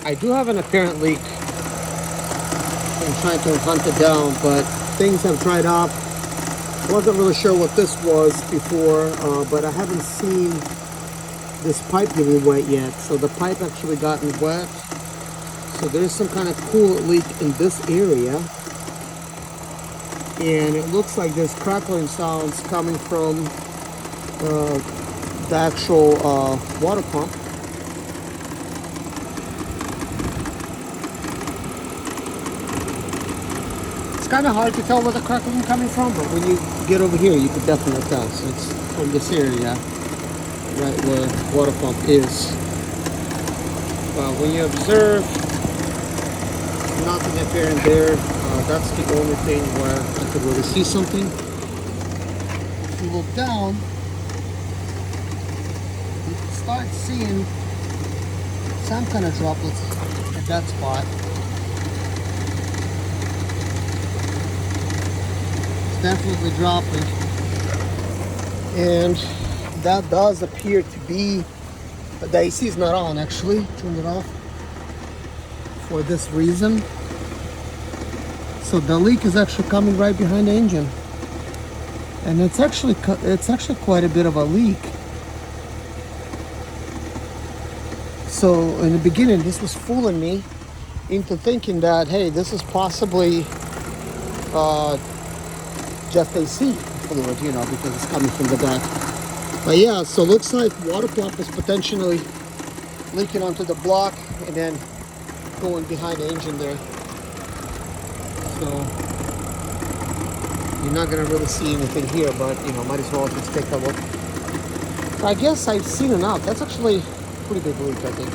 I do have an apparent leak. I'm trying to hunt it down, but things have dried up. Wasn't really sure what this was before, but I haven't seen this pipe getting wet yet. So the pipe actually gotten wet. So there's some kind of coolant leak in this area. And it looks like there's crackling sounds coming from the actual water pump. It's kind of hard to tell where the crackling is coming from, but when you get over here, you can definitely tell. So it's from this area, right where the water pump is. But when you observe, nothing apparent there. That's the only thing where I could really see something. If you look down, you can start seeing some kind of droplets at that spot. It's definitely dropping. And that does appear to be, the AC is not on actually, turn it off for this reason. So the leak is actually coming right behind the engine, and it's actually quite a bit of a leak. So in the beginning, this was fooling me into thinking that, hey, this is possibly just AC fluid, you know, because it's coming from the back. But yeah, so looks like water pump is potentially leaking onto the block and then going behind the engine there. So you're not gonna really see anything here, but you know, might as well just take a look. So I guess I've seen enough. That's actually a pretty big leak, I think.